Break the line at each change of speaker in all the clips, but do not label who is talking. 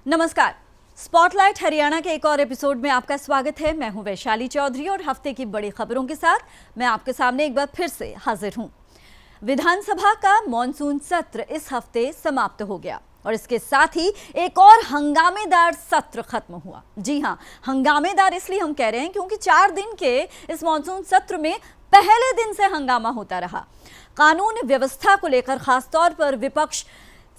नमस्कार। स्पॉटलाइट हरियाणा के एक और एपिसोड में आपका स्वागत है। मैं हूं वैशाली चौधरी और हफ्ते की बड़ी खबरों के साथ मैं आपके सामने एक बार फिर से हाजिर हूं। विधानसभा का मॉनसून सत्र इस हफ्ते समाप्त हो गया और इसके साथ ही एक और हंगामेदार सत्र खत्म हुआ। जी हां, हंगामेदार इसलिए हम कह रहे हैं क्योंकि 4 दिन के इस मॉनसून सत्र में पहले दिन से हंगामा होता रहा। कानून व्यवस्था को लेकर खासतौर पर विपक्ष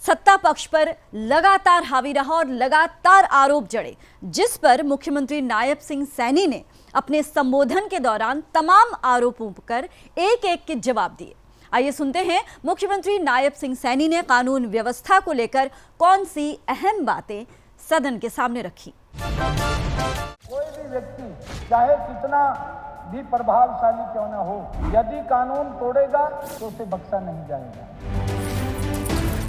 सत्ता पक्ष पर लगातार हावी रहा और लगातार आरोप जड़े, जिस पर मुख्यमंत्री नायब सिंह सैनी ने अपने संबोधन के दौरान तमाम आरोपों पर एक एक के जवाब दिए। आइए सुनते हैं मुख्यमंत्री नायब सिंह सैनी ने कानून व्यवस्था को लेकर कौन सी अहम बातें सदन के सामने रखी।
कोई भी व्यक्ति चाहे कितना भी प्रभावशाली क्यों न हो, यदि कानून तोड़ेगा तो उसे बख्शा नहीं जाएगा।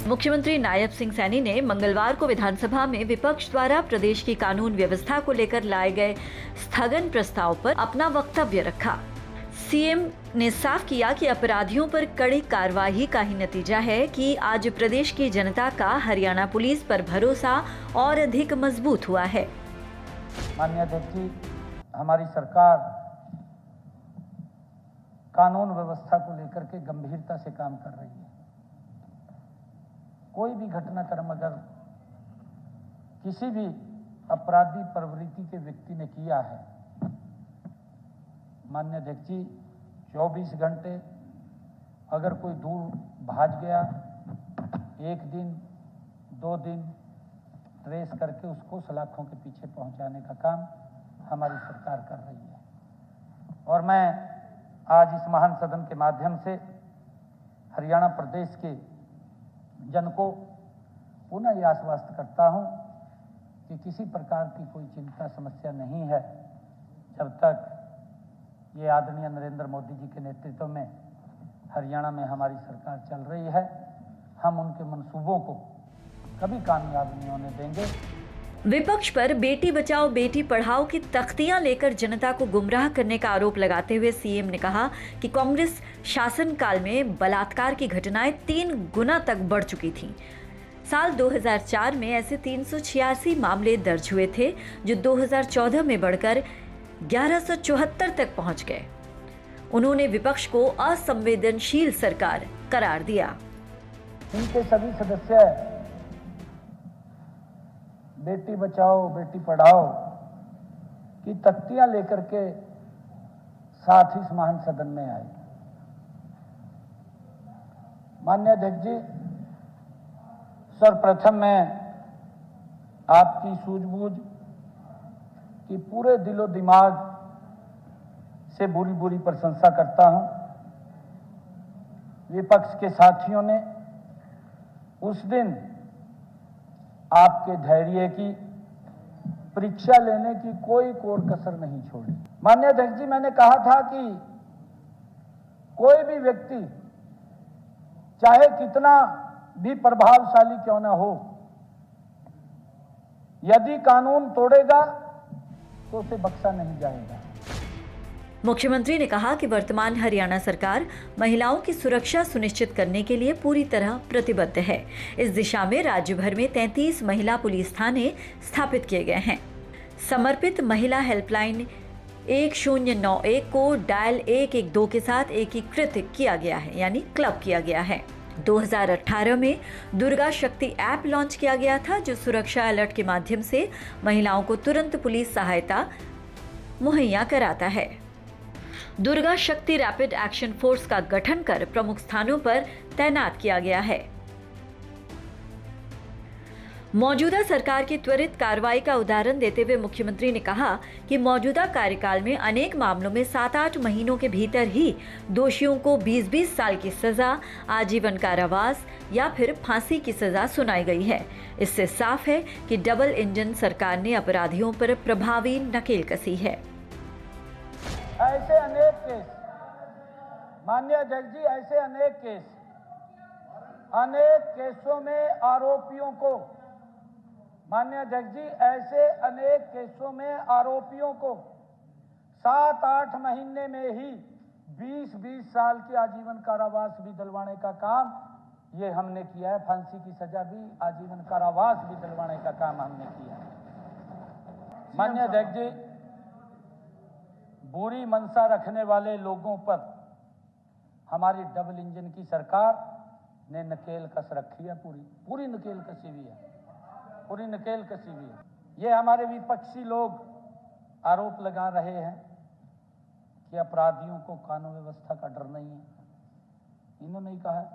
मुख्यमंत्री नायब सिंह सैनी ने मंगलवार को विधानसभा में विपक्ष द्वारा प्रदेश की कानून व्यवस्था को लेकर लाए गए स्थगन प्रस्ताव पर अपना वक्तव्य रखा। सीएम ने साफ किया कि अपराधियों पर कड़ी कार्रवाई का ही नतीजा है कि आज प्रदेश की जनता का हरियाणा पुलिस पर भरोसा और अधिक मजबूत हुआ है।
माननीय अध्यक्ष जी, हमारी सरकार कानून व्यवस्था को लेकर के गंभीरता से काम कर रही है। कोई भी घटनाक्रम अगर किसी भी अपराधी प्रवृत्ति के व्यक्ति ने किया है, माननीय अध्यक्ष जी, 24 घंटे अगर कोई दूर भाग गया, 1 दिन 2 दिन ट्रेस करके उसको सलाखों के पीछे पहुंचाने का काम हमारी सरकार कर रही है। और मैं आज इस महान सदन के माध्यम से हरियाणा प्रदेश के जन को पुनः यह आश्वस्त करता हूं कि किसी प्रकार की कोई चिंता समस्या नहीं है जब तक ये आदरणीय नरेंद्र मोदी जी के नेतृत्व में हरियाणा में हमारी सरकार चल रही है। हम उनके मंसूबों को कभी कामयाब नहीं होने देंगे।
विपक्ष पर बेटी बचाओ बेटी पढ़ाओ की तख्तियां लेकर जनता को गुमराह करने का आरोप लगाते हुए सीएम ने कहा कि कांग्रेस शासनकाल में बलात्कार की घटनाएं 3 गुना तक बढ़ चुकी थीं। साल 2004 में ऐसे 386 मामले दर्ज हुए थे, जो 2014 में बढ़कर 1174 तक पहुंच गए। उन्होंने विपक्ष को असंवेदनशील सरकार करार दिया।
इनके सभी सदस्य बेटी बचाओ बेटी पढ़ाओ की तख्तियां लेकर के साथ ही इस महान सदन में आए। माननीय अध्यक्ष जी, सर्वप्रथम मैं आपकी सूझबूझ की पूरे दिलो दिमाग से बुरी बुरी प्रशंसा करता हूं। विपक्ष के साथियों ने उस दिन आपके धैर्य की परीक्षा लेने की कोई कोर कसर नहीं छोड़ी। माननीय अध्यक्ष जी, मैंने कहा था कि कोई भी व्यक्ति चाहे कितना भी प्रभावशाली क्यों न हो, यदि कानून तोड़ेगा तो उसे बख्शा नहीं जाएगा।
मुख्यमंत्री ने कहा कि वर्तमान हरियाणा सरकार महिलाओं की सुरक्षा सुनिश्चित करने के लिए पूरी तरह प्रतिबद्ध है। इस दिशा में राज्य भर में 33 महिला पुलिस थाने स्थापित किए गए हैं। समर्पित महिला हेल्पलाइन 1091 को डायल 112 के साथ एकीकृत किया गया है, यानी क्लब किया गया है। 2018 में दुर्गा शक्ति ऐप लॉन्च किया गया था, जो सुरक्षा अलर्ट के माध्यम से महिलाओं को तुरंत पुलिस सहायता मुहैया कराता है। दुर्गा शक्ति रैपिड एक्शन फोर्स का गठन कर प्रमुख स्थानों पर तैनात किया गया है। मौजूदा सरकार की त्वरित कार्रवाई का उदाहरण देते हुए मुख्यमंत्री ने कहा कि मौजूदा कार्यकाल में अनेक मामलों में 7-8 महीनों के भीतर ही दोषियों को 20-20 साल की सजा, आजीवन कारावास या फिर फांसी की सजा सुनाई गई है। इससे साफ है कि डबल इंजन सरकार ने अपराधियों पर प्रभावी नकेल कसी है।
ऐसे अनेक केस, माननीय अध्यक्ष जी, ऐसे अनेक केसों में आरोपियों को, माननीय अध्यक्ष जी, ऐसे अनेक केसों में आरोपियों को 7-8 महीने में ही 20-20 साल की आजीवन कारावास भी दिलवाने का काम ये हमने किया है। फांसी की सजा भी, आजीवन कारावास भी दिलवाने का काम हमने किया है। माननीय अध्यक्ष जी, बुरी मनसा रखने वाले लोगों पर हमारी डबल इंजन की सरकार ने नकेल कस रखी है। पूरी नकेल कसी हुई है, पूरी नकेल कसी हुई है। ये हमारे विपक्षी लोग आरोप लगा रहे हैं कि अपराधियों को कानून व्यवस्था का डर नहीं है। इन्होंने ही कहा है,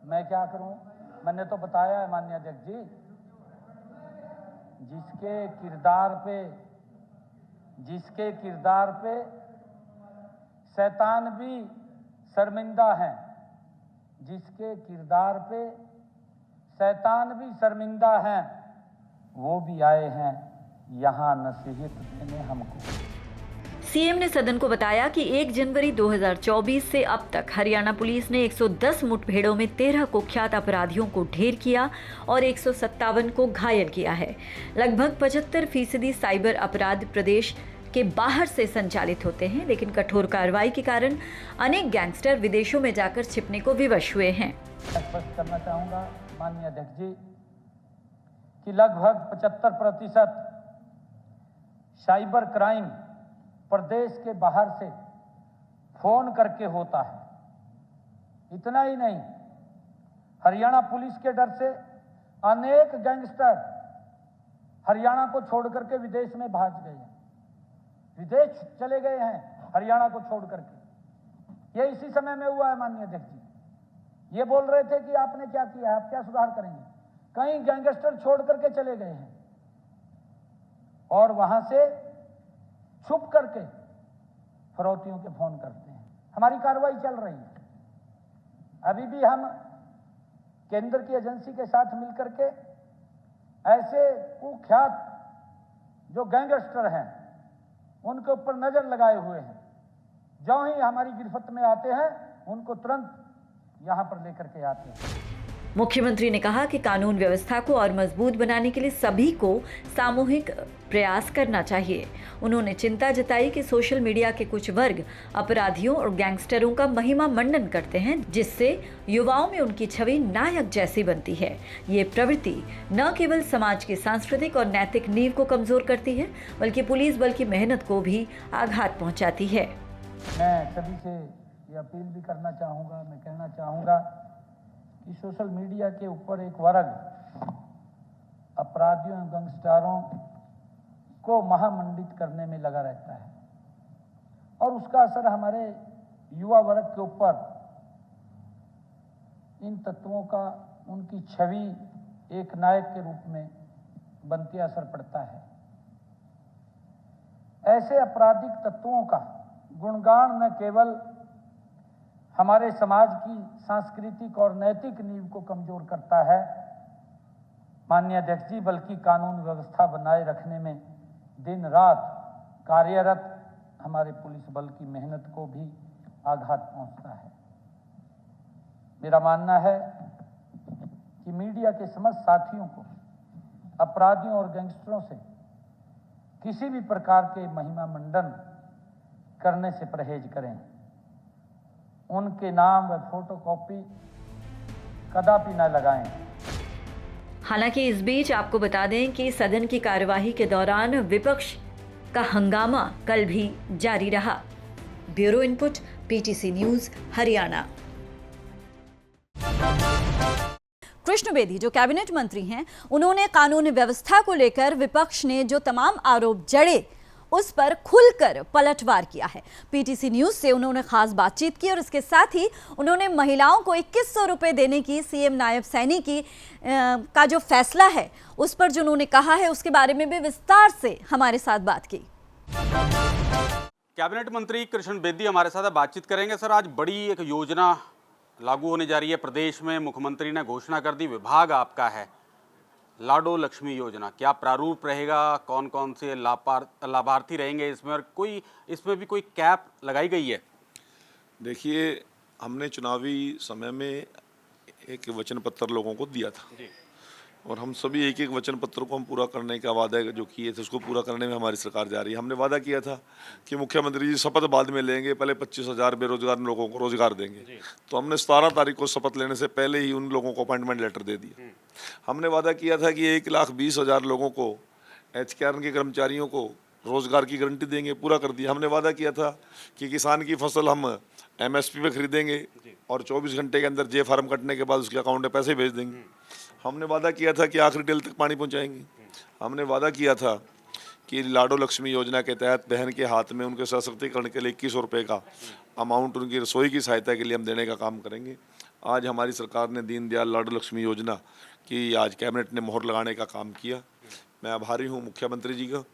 मैं क्या करूं? मैंने तो बताया है माननीय अध्यक्ष जी, जिसके किरदार पे शैतान भी शर्मिंदा है, जिसके किरदार पे शैतान भी शर्मिंदा है, वो भी आए हैं यहाँ नसीहत देने हमको।
सीएम ने सदन को बताया कि 1 जनवरी 2024 से अब तक हरियाणा पुलिस ने 110 मुठभेड़ों में 13 कुख्यात अपराधियों को ढेर किया और 157 को घायल किया है। लगभग 75% साइबर अपराध प्रदेश के बाहर से संचालित होते हैं, लेकिन कठोर कार्रवाई के कारण अनेक गैंगस्टर विदेशों में जाकर छिपने को विवश हुए हैं।
स्पष्ट करना चाहूंगा माननीय अध्यक्ष जी कि लगभग 75% साइबर क्राइम प्रदेश के बाहर से फोन करके होता है। इतना ही नहीं, हरियाणा पुलिस के डर से अनेक गैंगस्टर हरियाणा को छोड़ करके विदेश में भाग गए हैं, विदेश चले गए हैं हरियाणा को छोड़ करके। ये इसी समय में हुआ है माननीय अध्यक्ष जी। ये बोल रहे थे कि आपने क्या किया है, आप क्या सुधार करेंगे। कई गैंगस्टर छोड़ करके चले गए हैं और वहां से छुप करके फरौतियों के फोन करते हैं। हमारी कार्रवाई चल रही है। अभी भी हम केंद्र की एजेंसी के साथ मिलकर के ऐसे कुख्यात जो गैंगस्टर हैं उनके ऊपर नजर लगाए हुए हैं। जो ही हमारी गिरफ्त में आते हैं उनको तुरंत यहां पर लेकर के आते हैं।
मुख्यमंत्री ने कहा कि कानून व्यवस्था को और मजबूत बनाने के लिए सभी को सामूहिक प्रयास करना चाहिए। उन्होंने चिंता जताई कि सोशल मीडिया के कुछ वर्ग अपराधियों और गैंगस्टरों का महिमा मंडन करते हैं, जिससे युवाओं में उनकी छवि नायक जैसी बनती है। ये प्रवृत्ति न केवल समाज की सांस्कृतिक और नैतिक नींव को कमजोर करती है, बल्कि पुलिस बल की मेहनत को भी आघात पहुंचाती है।
मैं सभी से ये अपील भी करना चाहूँगा, मैं कहना चाहूँगा कि सोशल मीडिया के ऊपर एक वर्ग अपराधियों एवं गैंगस्टरों को महामंडित करने में लगा रहता है और उसका असर हमारे युवा वर्ग के ऊपर, इन तत्वों का उनकी छवि एक नायक के रूप में बनते असर पड़ता है। ऐसे आपराधिक तत्वों का गुणगान न केवल हमारे समाज की सांस्कृतिक और नैतिक नींव को कमजोर करता है माननीय अध्यक्ष जी, बल्कि कानून व्यवस्था बनाए रखने में दिन रात कार्यरत हमारे पुलिस बल की मेहनत को भी आघात पहुंचता है। मेरा मानना है कि मीडिया के समस्त साथियों को अपराधियों और गैंगस्टरों से किसी भी प्रकार के महिमा मंडन करने से परहेज करें। उनके नाम व फोटोकॉपी कदापि न लगाएं।
हालांकि इस बीच आपको बता दें कि सदन की कार्यवाही के दौरान विपक्ष का हंगामा कल भी जारी रहा। Bureau input, PTC news, Haryana. Krishna Bedi जो कैबिनेट मंत्री हैं, उन्होंने कानून व्यवस्था को लेकर विपक्ष ने जो तमाम आरोप जड़े उस पर खुलकर पलटवार किया है। पीटीसी न्यूज से उन्होंने खास बातचीत की और इसके साथ ही उन्होंने महिलाओं को 2100 रुपए देने की सीएम नायब सैनी की का जो फैसला है उस पर जो उन्होंने कहा है उसके बारे में भी विस्तार से हमारे साथ बात की।
कैबिनेट मंत्री कृष्ण बेदी हमारे साथ बातचीत करेंगे। सर, आज बड़ी एक योजना लागू होने जा रही है प्रदेश में, मुख्यमंत्री ने घोषणा कर दी, विभाग आपका है, लाडो लक्ष्मी योजना। क्या प्रारूप रहेगा, कौन कौन से लाभार्थी रहेंगे इसमें, और कोई इसमें भी कोई कैप लगाई गई है?
देखिए, हमने चुनावी समय में एक वचन पत्र लोगों को दिया था और हम सभी एक एक वचन पत्र को हम पूरा करने का वादा जो किए थे उसको पूरा करने में हमारी सरकार जा रही है। हमने वादा किया था कि मुख्यमंत्री जी शपथ बाद में लेंगे, पहले 25,000 बेरोजगार लोगों को रोजगार देंगे। तो हमने 17 तारीख को शपथ लेने से पहले ही उन लोगों को अपॉइंटमेंट लेटर दे दिया। हमने वादा किया था कि 1,20,000 लोगों को HKRN के कर्मचारियों को रोजगार की गारंटी देंगे, पूरा कर दिया। हमने वादा किया था कि किसान की फसल हम MSP पे खरीदेंगे और 24 घंटे के अंदर जे फार्म कटने के बाद उसके अकाउंट में पैसे भेज देंगे। हमने वादा किया था कि आखिरी टेल तक पानी पहुंचाएंगे। हमने वादा किया था कि लाडो लक्ष्मी योजना के तहत बहन के हाथ में उनके सशक्तिकरण के लिए 2100 रुपये का अमाउंट उनकी रसोई की सहायता के लिए हम देने का काम करेंगे। आज हमारी सरकार ने दीनदयाल लाडो लक्ष्मी योजना की आज कैबिनेट ने मोहर लगाने का काम किया। मैं आभारी हूँ मुख्यमंत्री जी का,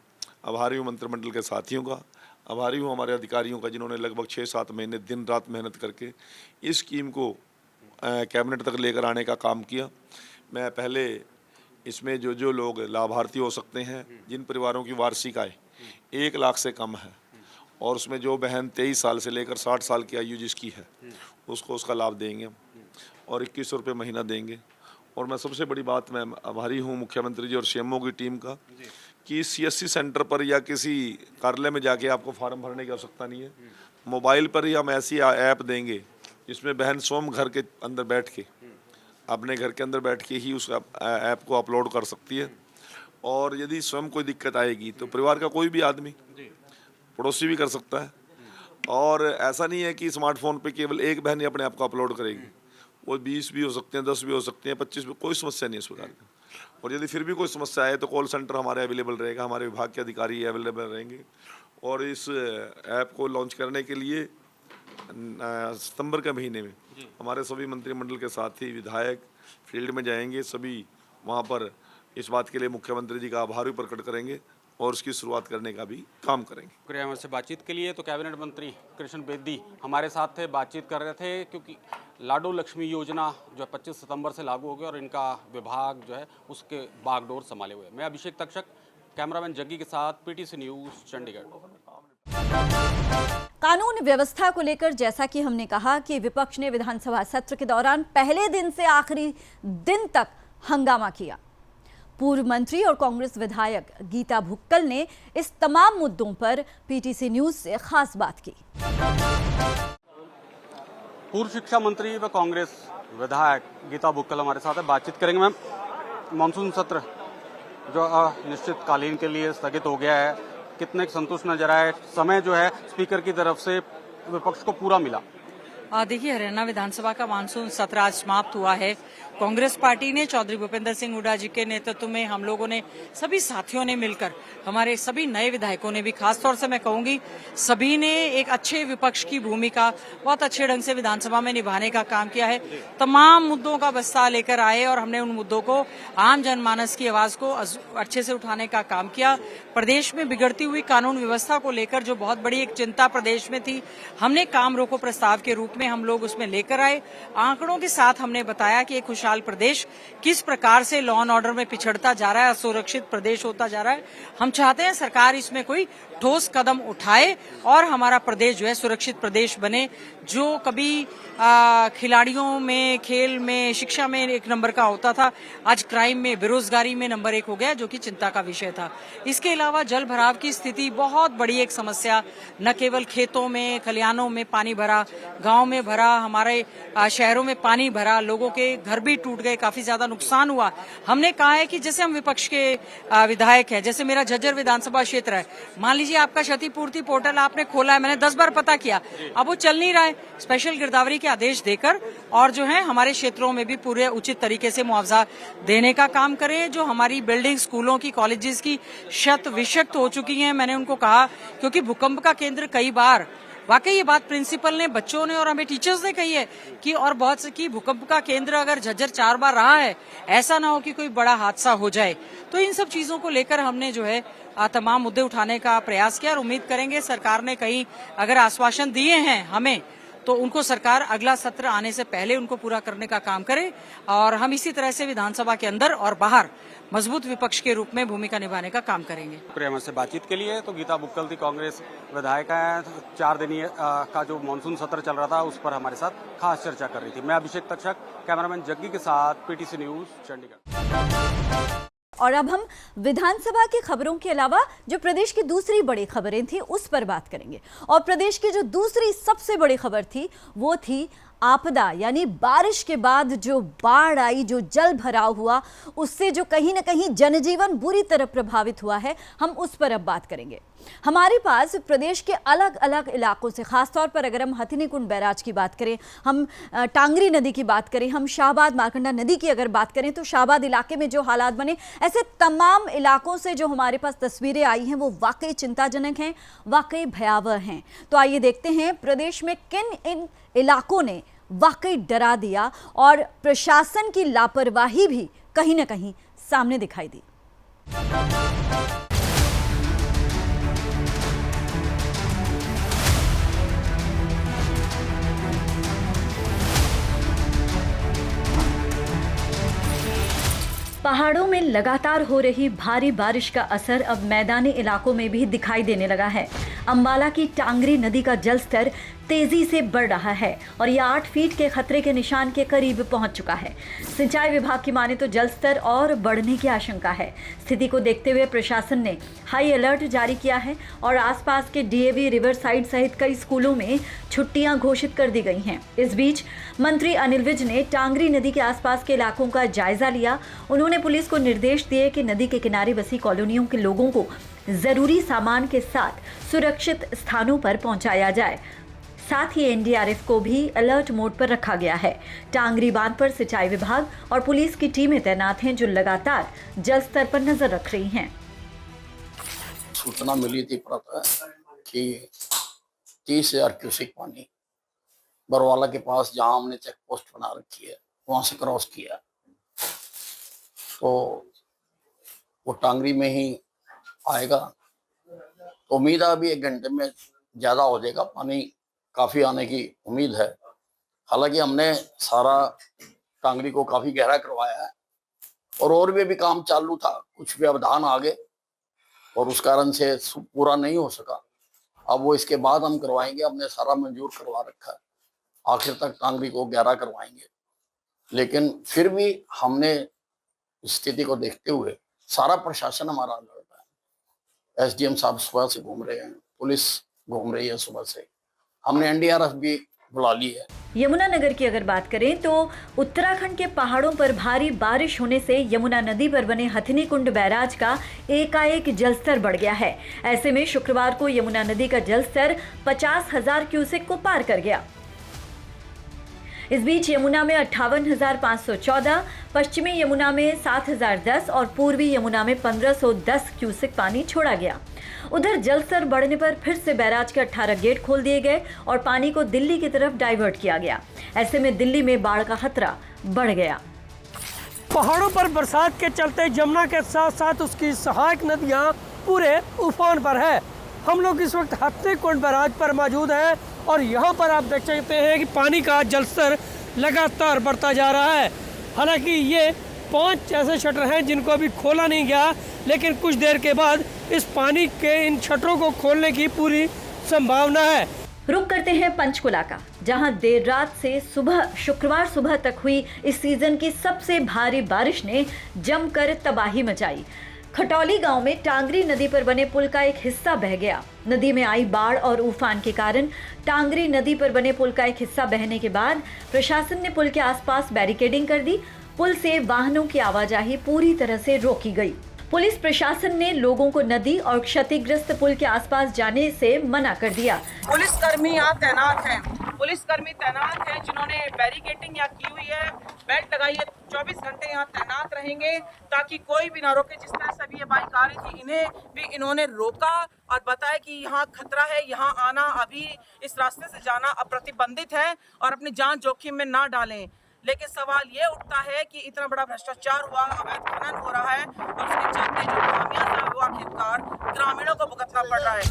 आभारी हूँ मंत्रिमंडल के साथियों का, आभारी हूँ हमारे अधिकारियों का जिन्होंने लगभग 6-7 महीने दिन रात मेहनत करके इस स्कीम को कैबिनेट तक लेकर आने का काम किया। मैं पहले इसमें जो लोग लाभार्थी हो सकते हैं, जिन परिवारों की वार्षिक आय 1 लाख से कम है और उसमें जो बहन 23 साल से लेकर 60 साल की आयु जिसकी है उसको उसका लाभ देंगे और 2100 रुपये महीना देंगे। और मैं सबसे बड़ी बात मैं आभारी हूँ मुख्यमंत्री जी और CMO की टीम का कि CSC सेंटर पर या किसी कार्यालय में जाके आपको फार्म भरने की आवश्यकता नहीं है। मोबाइल पर ही हम ऐसी ऐप देंगे जिसमें बहन स्वयं घर के अंदर बैठ के अपने घर के अंदर बैठ के ही उस ऐप को अपलोड कर सकती है। और यदि स्वयं कोई दिक्कत आएगी तो परिवार का कोई भी आदमी, पड़ोसी भी कर सकता है। और ऐसा नहीं है कि स्मार्टफोन पे केवल एक बहन ही अपने आप को अपलोड करेगी, वो 20 भी हो सकते हैं, 10 भी हो सकते हैं, 25 भी, कोई समस्या नहीं है इस प्रकार की। और यदि फिर भी कोई समस्या आए तो कॉल सेंटर हमारे अवेलेबल रहेगा, हमारे विभाग के अधिकारी अवेलेबल रहेंगे। और इस ऐप को लॉन्च करने के लिए सितंबर के महीने में हमारे सभी मंत्रिमंडल के साथी विधायक फील्ड में जाएंगे। सभी वहाँ पर इस बात के लिए मुख्यमंत्री जी का आभार भी प्रकट करेंगे और उसकी शुरुआत करने का भी काम करेंगे।
शुक्रिया हमसे बातचीत के लिए। तो कैबिनेट मंत्री कृष्ण बेदी हमारे साथ थे, बातचीत कर रहे थे, क्योंकि लाडो लक्ष्मी योजना जो है 25 सितंबर से लागू हो गई और इनका विभाग जो है उसके बागडोर संभाले हुए। मैं अभिषेक तक्षक, कैमरामैन जग्गी के साथ, PTC न्यूज़ चंडीगढ़।
कानून व्यवस्था को लेकर जैसा कि हमने कहा कि विपक्ष ने विधानसभा सत्र के दौरान पहले दिन से आखिरी दिन तक हंगामा किया। पूर्व मंत्री और कांग्रेस विधायक गीता भुक्कल ने इस तमाम मुद्दों पर PTC न्यूज़ से खास बात की।
पूर्व शिक्षा मंत्री व कांग्रेस विधायक गीता भुक्कल हमारे साथ है, बातचीत करेंगे। मैम, मानसून सत्र जो अनिश्चितकालीन के लिए स्थगित हो गया है, कितने संतुष्ट नजर आए? समय जो है स्पीकर की तरफ से विपक्ष को पूरा मिला।
देखिए, हरियाणा विधानसभा का मानसून सत्र आज समाप्त हुआ है। कांग्रेस पार्टी ने चौधरी भूपेंद्र सिंह हुड्डा जी के नेतृत्व में हम लोगों ने, सभी साथियों ने मिलकर, हमारे सभी नए विधायकों ने भी, खासतौर से मैं कहूंगी सभी ने एक अच्छे विपक्ष की भूमिका बहुत अच्छे ढंग से विधानसभा में निभाने का काम किया है। तमाम मुद्दों का बस्ता लेकर आए और हमने उन मुद्दों को, आम जनमानस की आवाज को अच्छे से उठाने का काम किया। प्रदेश में बिगड़ती हुई कानून व्यवस्था को लेकर जो बहुत बड़ी एक चिंता प्रदेश में थी, हमने काम रोको प्रस्ताव के रूप में हम लोग उसमें लेकर आए। आंकड़ों के साथ हमने बताया कि एक खुशहाल प्रदेश किस प्रकार से लॉ एंड ऑर्डर में पिछड़ता जा रहा है, असुरक्षित प्रदेश होता जा रहा है। हम चाहते हैं सरकार इसमें कोई ठोस कदम उठाए और हमारा प्रदेश जो है सुरक्षित प्रदेश बने। जो कभी खिलाड़ियों में, खेल में, शिक्षा में 1 नंबर का होता था, आज क्राइम में, बेरोजगारी में नंबर 1 हो गया, जो कि चिंता का विषय था। इसके अलावा जल भराव की स्थिति बहुत बड़ी एक समस्या, न केवल खेतों में, खलिहानों में पानी भरा, गांव में भरा, हमारे शहरों में पानी भरा, लोगों के घर भी टूट गए, काफी ज्यादा नुकसान हुआ। हमने कहा है कि जैसे हम विपक्ष के विधायक हैं, जैसे मेरा झज्जर विधानसभा क्षेत्र है, मान लीजिए आपका क्षतिपूर्ति पोर्टल आपने खोला है, मैंने 10 बार पता किया, अब वो चल नहीं रहा है। स्पेशल गिरदावरी के आदेश देकर और जो है हमारे क्षेत्रों में भी पूरे उचित तरीके से मुआवजा देने का काम करें। जो हमारी बिल्डिंग, स्कूलों की, कॉलेजेस की शत विषक्त हो चुकी हैं, मैंने उनको कहा, क्योंकि भूकंप का केंद्र कई बार, वाकई ये बात प्रिंसिपल ने, बच्चों ने और हमें टीचर्स ने कही है कि और बहुत से कि भूकंप का केंद्र अगर झज्जर 4 बार रहा है, ऐसा ना हो कि कोई बड़ा हादसा हो जाए। तो इन सब चीजों को लेकर हमने जो है तमाम मुद्दे उठाने का प्रयास किया और उम्मीद करेंगे सरकार ने कहीं अगर आश्वासन दिए हैं हमें, तो उनको सरकार अगला सत्र आने से पहले उनको पूरा करने का काम करे और हम इसी तरह से विधानसभा के अंदर और बाहर मजबूत विपक्ष के रूप में भूमिका निभाने का काम करेंगे।
प्रेम से बातचीत के लिए तो गीता बुक्कल थी, कांग्रेस विधायक है। 4 दिनीय का जो मानसून सत्र चल रहा था उस पर हमारे साथ खास चर्चा कर रही थी। मैं अभिषेक तक्षक, कैमरामैन जग्गी के साथ, पीटीसी न्यूज, चंडीगढ़।
और अब हम विधानसभा की खबरों के अलावा जो प्रदेश की दूसरी बड़ी खबरें थी उस पर बात करेंगे। और प्रदेश की जो दूसरी सबसे बड़ी खबर थी वो थी आपदा, यानी बारिश के बाद जो बाढ़ आई, जो जल भराव हुआ, उससे जो कहीं ना कहीं जनजीवन बुरी तरह प्रभावित हुआ है, हम उस पर अब बात करेंगे। हमारे पास प्रदेश के अलग अलग इलाकों से, खासतौर पर अगर हम हथिनी कुंड बैराज की बात करें, हम टांगरी नदी की बात करें, हम शाहबाद मारकंडा नदी की अगर बात करें, तो शाहबाद इलाके में जो हालात बने, ऐसे तमाम इलाकों से जो हमारे पास तस्वीरें आई हैं वो वाकई चिंताजनक हैं, वाकई भयावह हैं। तो आइए देखते हैं प्रदेश में किन इन इलाकों ने वाकई डरा दिया और प्रशासन की लापरवाही भी कहीं ना कहीं सामने दिखाई दी। पहाड़ों में लगातार हो रही भारी बारिश का असर अब मैदानी इलाकों में भी दिखाई देने लगा है। अंबाला की टांगरी नदी का जलस्तर तेजी से बढ़ रहा है और यह 8 फीट के खतरे के निशान के करीब पहुंच चुका है। सिंचाई विभाग की माने तो जलस्तर और बढ़ने की आशंका है। स्थिति को देखते हुए प्रशासन ने हाई अलर्ट जारी किया है और आसपास के डीएवी, रिवर साइड सहित कई स्कूलों में छुट्टियां घोषित कर दी गई हैं। इस बीच मंत्री अनिल विज ने टांगरी नदी के आसपास के इलाकों का जायजा लिया। उन्होंने पुलिस को निर्देश दिए कि नदी के किनारे बसी कॉलोनियों के लोगों को जरूरी सामान के साथ सुरक्षित स्थानों पर पहुंचाया जाए। साथ ही एनडीआरएफ को भी अलर्ट मोड पर रखा गया है। टांगरी बांध पर सिंचाई विभाग और पुलिस की टीमें तैनात हैं जो लगातार जल स्तर पर नजर रख रही हैं।
सूचना मिली थी प्रातः कि 30,000 क्यूसेक पानी बरवाला के पास, जहां हमने चेक पोस्ट बना रखी है, वहां से क्रॉस किया। तो वो टांगरी में ही आएगा। तो उम्मीद है अभी 1 घंटे में ज्यादा हो जाएगा, पानी काफी आने की उम्मीद है। हालांकि हमने सारा टांगरी को काफी गहरा करवाया है और भी अभी काम चालू था, कुछ व्यवधान आ गए और उस कारण से पूरा नहीं हो सका। अब वो इसके बाद हम करवाएंगे, हमने सारा मंजूर करवा रखा है, आखिर तक टांगरी को गहरा करवाएंगे। लेकिन फिर भी हमने स्थिति को देखते हुए सारा प्रशासन हमारा अलर्ट है। एसडीएम साहब सुबह से घूम रहे हैं, पुलिस घूम रही है सुबह से, हमने एनडीआरएफ भी बुला ली है।
यमुनानगर की अगर बात करें तो उत्तराखंड के पहाड़ों पर भारी बारिश होने से यमुना नदी पर बने हथिनी कुंड बैराज का एकाएक जलस्तर बढ़ गया है। ऐसे में शुक्रवार को यमुना नदी का जलस्तर 50,000 क्यूसेक को पार कर गया। इस बीच यमुना में 58,514, पश्चिमी यमुना में 7,010 और पूर्वी यमुना में 1,510 क्यूसेक पानी छोड़ा गया। उधर जलस्तर बढ़ने पर फिर से बैराज के 18 गेट खोल दिए गए और पानी को दिल्ली की तरफ डाइवर्ट किया गया। ऐसे में दिल्ली में बाढ़ का खतरा बढ़ गया।
पहाड़ों पर बरसात के चलते यमुना के साथ साथ उसकी सहायक नदियां पूरे उफान पर है। हम लोग इस वक्त हथिनी कुंड बैराज पर मौजूद हैं और यहाँ पर आप देख सकते हैं कि पानी का जलस्तर लगातार बढ़ता जा रहा है। हालांकि ये 5 ऐसे शटर हैं जिनको अभी खोला नहीं गया, लेकिन कुछ देर के बाद इस पानी के इन शटरों को खोलने की पूरी संभावना है।
रुक करते हैं पंचकुला का, जहां देर रात से शुक्रवार सुबह तक हुई इस सीजन की सबसे भारी बारिश ने जमकर तबाही मचाई। खटौली गांव में टांगरी नदी पर बने पुल का एक हिस्सा बह गया। नदी में आई बाढ़ और उफान के कारण टांगरी नदी पर बने पुल का एक हिस्सा बहने के बाद प्रशासन ने पुल के आसपास बैरिकेडिंग कर दी। पुल से वाहनों की आवाजाही पूरी तरह से रोकी गई। पुलिस प्रशासन ने लोगों को नदी और क्षतिग्रस्त पुल के आसपास जाने से मना कर दिया।
पुलिसकर्मी यहाँ तैनात हैं, पुलिसकर्मी तैनात हैं जिन्होंने बैरिकेडिंग यहाँ की हुई है, बेल्ट लगाई है, 24 घंटे यहाँ तैनात रहेंगे ताकि कोई भी ना रोके। जिस तरह से अभी ये बाइक आ रही थी, इन्हें भी इन्होंने रोका और बताया कि यहाँ खतरा है, यहाँ आना, अभी इस रास्ते से जाना प्रतिबंधित है और अपनी जान जोखिम में ना डालें। लेकिन सवाल ये उठता है कि इतना बड़ा भ्रष्टाचार हुआ, अवैध खनन हो रहा है और उसके चलते जो खामियाजा हुआ आखिरकार ग्रामीणों को भुगतना पड़ रहा है।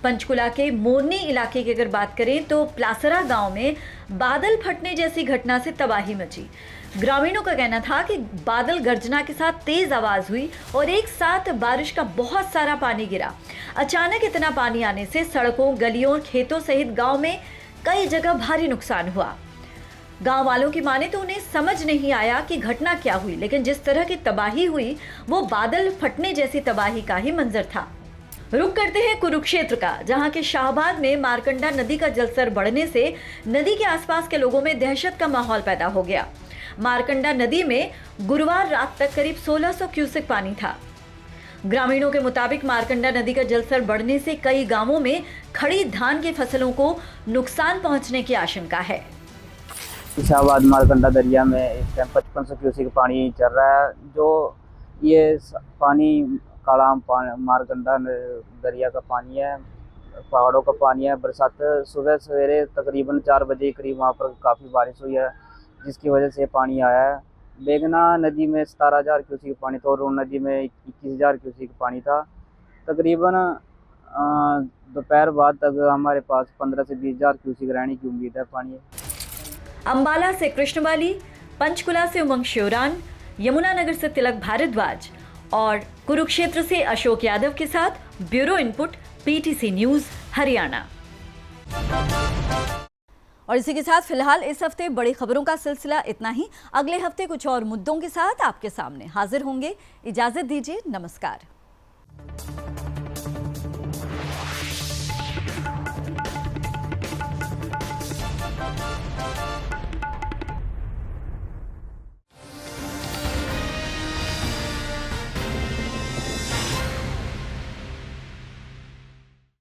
पंचकुला के मोरनी इलाके की अगर बात करें तो प्लासरा गांव में बादल फटने जैसी घटना से तबाही मची। ग्रामीणों का कहना था कि बादल गर्जना के साथ तेज आवाज हुई और एक साथ बारिश का बहुत सारा पानी गिरा। अचानक इतना पानी आने से सड़कों, गलियों और खेतों सहित गांव में कई जगह भारी नुकसान हुआ। गांव वालों की माने तो उन्हें समझ नहीं आया कि घटना क्या हुई, लेकिन जिस तरह की तबाही हुई वो बादल फटने जैसी तबाही का ही मंजर था। रुक करते हैं कुरुक्षेत्र का, जहां के शाहबाद में मारकंडा नदी का जलस्तर बढ़ने से नदी के आसपास के लोगों में दहशत का माहौल पैदा हो गया। मारकंडा नदी में गुरुवार रात तक करीब 1600 क्यूसेक पानी था। ग्रामीणों के मुताबिक मारकंडा नदी का जलस्तर बढ़ने से कई गांवों में खड़ी धान की फसलों को नुकसान पहुंचने की आशंका है।
शाहबाद मारकंडा दरिया में इस टाइम 5500 क्यूसेक पानी चल रहा है। जो ये पानी काला मारकंडा दरिया का पानी है, पहाड़ों का पानी है। बरसात सुबह सवेरे तकरीबन 4 बजे करीब वहाँ पर काफ़ी बारिश हुई है, जिसकी वजह से पानी आया है। बेगना नदी में 17,000 क्यूसेक पानी था और रून नदी में 21,000 क्यूसेक पानी था। तकरीबन दोपहर बाद तक हमारे पास 15 से 20,000 क्यूसेक रहने की उम्मीद है पानी।
अंबाला से कृष्णवाली, पंचकुला से उमंग श्योरान, यमुनानगर से तिलक भारद्वाज और कुरुक्षेत्र से अशोक यादव के साथ bureau input, PTC news, Haryana. और इसी के साथ फिलहाल इस हफ्ते बड़ी खबरों का सिलसिला इतना ही। अगले हफ्ते कुछ और मुद्दों के साथ आपके सामने हाजिर होंगे। इजाजत दीजिए, नमस्कार।